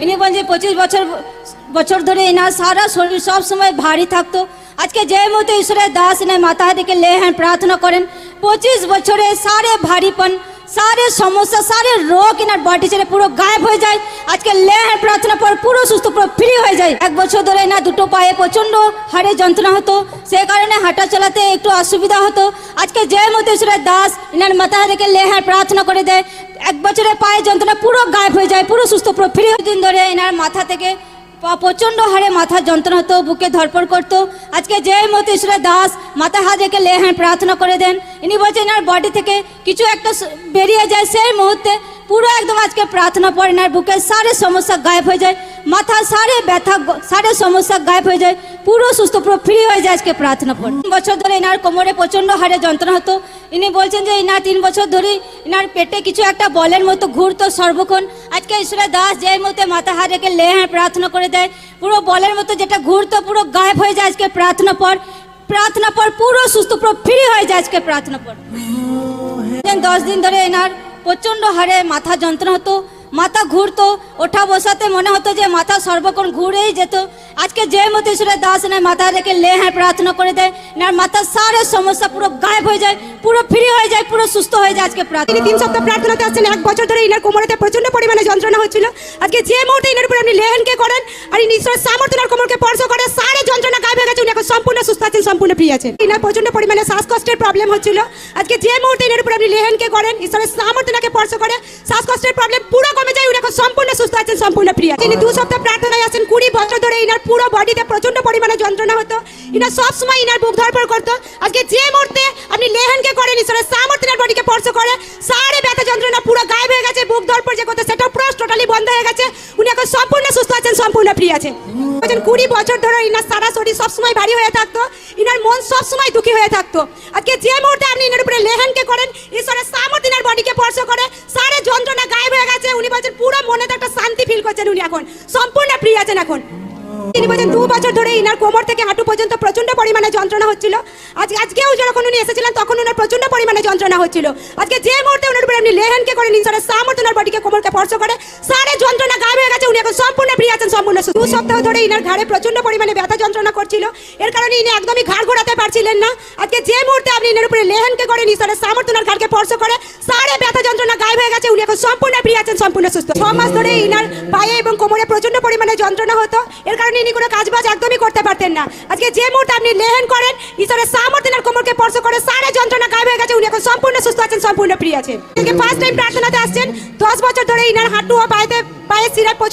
ইনি বলেন যে 25 বছর ধরে এনার সারা শরীর সব সময় ভারী থাকতো। আজকে যে মতো ঈশ্বরের দাস এনার মাথা থেকে ले हैं प्रार्थना करें 25 বছরে सारे भारीपन सारे समस्या सारे रोग इनार बॉडी से पुरो गायब हो जाए। आज के ले हैं प्रार्थना पर पुरो सुस्थ पुरो फ्री हो जाए। एक बछर धरे ना दुटो पाए प्रचंड हाड़े যন্ত্রণা হতো, সে কারণে হাঁটা চলাতে একটু অসুবিধা হতো। আজকে যে মতো ঈশ্বরের দাস ইনার মাথা থেকে ले हैं प्रार्थना করে দেয়, এক বছরে পায়ে যন্ত্রণা পুরো গায়েব হয়ে যায়, পুরো সুস্থ পুরো ফ্রি। দিন ধরে ইনার মাথা থেকে প্রচন্ড হারে মাথা যন্ত্রণা হতো, বুকে ধরপড় করতো। আজকে যে মতো ঈশ্বরের দাস মাথা হাত রেখে ले हैं प्रार्थना করে দেন, ইনি বলছেন এনার বডি থেকে কিছু একটা বেরিয়ে যায়, সেই মুহূর্তে পুরো একদম আজকে প্রার্থনা পর এনার বুকের সারে সমস্যা গায়েব হয়ে যায়, মাথা সারে ব্যথা সারে সমস্যা গায়েব হয়ে যায়, পুরো সুস্থ পুরো ফ্রি হয়ে যায় আজকে প্রার্থনা পর। 3 বছর ধরে এনার কোমরে প্রচন্ড হারে যন্ত্রণা হতো। ইনি বলছেন যে এনার 3 বছর ধরে এনার পেটে কিছু একটা বলের মতো ঘুরতো সর্বক্ষণ। আজকে ঈশ্বরের দাস যে মতো মাথা হাত রেখে ले हैं প্রার্থনা করে দেয়, পুরো বলের মতো যেটা ঘুরতো পুরো গায়েব হয়ে যায় আজকে প্রার্থনা পর পুরো সুস্থ পুরো ফ্রি হয়ে যায় আজকে প্রার্থনা পর। 10 দিন ধরে এনার প্রচন্ড হারে মাথা যন্ত্রণা হতো, মাথা ঘুরতো, ওঠা বসাতে মনে হতো যে মাথা সর্বক্ষণ ঘুরেই যেত। আজকে যে মতো ঈশ্বরের দাস এনার মাথা রেখে ले हैं প্রার্থনা করে দেয়, এনার মাথার সারে সমস্যা পুরো গায়েব হয়ে যায়, পুরো ফ্রি হয়ে যায়, পুরো সুস্থ হয়ে যায় আজকে প্রার্থনা। 3 সপ্তাহ প্রার্থনাতে আসছেন, 1 বছর ধরে ইনার কোমরেতে প্রচন্ড পরিমাণে যন্ত্রণা হচ্ছিল। আজকে যে মুহূর্তে ইনার উপরে আপনি ले हैं কে করেন আর ঈশ্বরের সামর্থ্য ইনার কোমরকে স্পর্শ করে সারে যন্ত্রণা গায়েব হয়ে গেছে, উনি এখন সম্পূর্ণ সুস্থ আছেন, সম্পূর্ণ ফ্রি আছেন। ইনার প্রচন্ড পরিমাণে শ্বাসকষ্টের প্রবলেম হচ্ছিল। আজকে যে মুহূর্তে ইনার উপরে আপনি ले हैं কে করেন ঈশ্বরের সামর্থ্য ইনাকে স্পর্শ করে শ্বাসকষ্টের প্রবলেম পুরো কমে যায়, উনি এখন সম্পূর্ণ সুস্থ আছেন, সম্পূর্ণ ফ্রি আছেন। ইনি 2 সপ্তাহ প্রার্থনায় আছেন, 20 বছর ধরে ইনার পুরো বডিতে প্রচন্ড পরিমাণে যন্ত্রণা হতো, ইনার সব সময় ইনার বুক ধরপড় করতো। আজকে যে মুহূর্তে আপনি ले हैं কে করেন ঈশ্বরের সামর্থ্য ইনার বডিকে স্পর্শ করে সারে ব্যথা যন্ত্রণা পুরো গায়েব হয়ে গেছে, বুক ধরপড় যে করতে সেটা পুরো টোটালি বন্ধ হয়ে গেছে, উনি এখন সম্পূর্ণ সুস্থ আছেন, সম্পূর্ণ ফ্রি আছেন। 20 বছর ধরে ইনার সারা শরীর সব সময় ভারী হয়ে থাকতো, ইনার মন সব সময় দুঃখী হয়ে থাকতো। আজকে যে মুহূর্তে আপনি ইনার উপরে ले हैं কে করেন ঈশ্বরের সামর্থ্য ইনার বডিকে স্পর্শ করে সারে যন্ত্রণা গায়েব হয়ে গেছে, উনি বলছেন পুরো মনে একটা শান্তি ফিল করছেন, উনি এখন সম্পূর্ণ ফ্রি আছেন। এখন তিনি বলেন 2 বছর ধরে ইনার কোমর থেকে হাঁটু পর্যন্ত প্রচন্ড পরিমাণে যন্ত্রণা হচ্ছিল। আজকেও যখন উনি এসেছিলেন তখন উনার প্রচন্ড পরিমাণে যন্ত্রণা হচ্ছিল। আজকে যে মুহূর্তে উনার উপরে আপনি ले हैं কে করেন ঈশ্বরের সামর্থ্য ইনার বডিকে কোমরকে স্পর্শ করে সারে যন্ত্রণা গায়েব হয়ে গেছে, উনি এখন সম্পূর্ণ ফ্রি আছেন, সম্পূর্ণ সুস্থ। 2 সপ্তাহ ধরে ইনার ঘাড়ে প্রচন্ড পরিমাণে ব্যথা যন্ত্রণা করছিল, এর কারণে ইনি একদমই ঘাড় ঘোরাতে পারছিলেন না। আজকে যে মুহূর্তে আপনি ইনার উপরে ले हैं কে করেন ঈশ্বরের সামর্থ্য ইনার ঘাড়কে স্পর্শ করে সারে ব্যথা যন্ত্রণা গায়েব হয়ে গেছে, উনি এখন সম্পূর্ণ ফ্রি আছেন, সম্পূর্ণ সুস্থ। 6 মাস ধরে ইনার পায়ে এবং কোমরে প্রচন্ড পরিমাণে যন্ত্রণা হতো, এর কারণে ইনি কোনো কাজবাজ একদমই করতে পারতেন না। আজকে যে মুহূর্তে আপনি ले हैं করেন ঈশ্বরের সামর্থ্য ইনার কোমরকে স্পর্শ করে সারে যন্ত্রণা গায়েব হয়ে গেছে, উনি এখন সম্পূর্ণ সুস্থ আছেন, সম্পূর্ণ ফ্রি আছেন। ফার্স্ট টাইম প্রার্থনাতে আসছেন, 10 বছর ধরে ইনার হাঁটু ও পায়ে শিরায়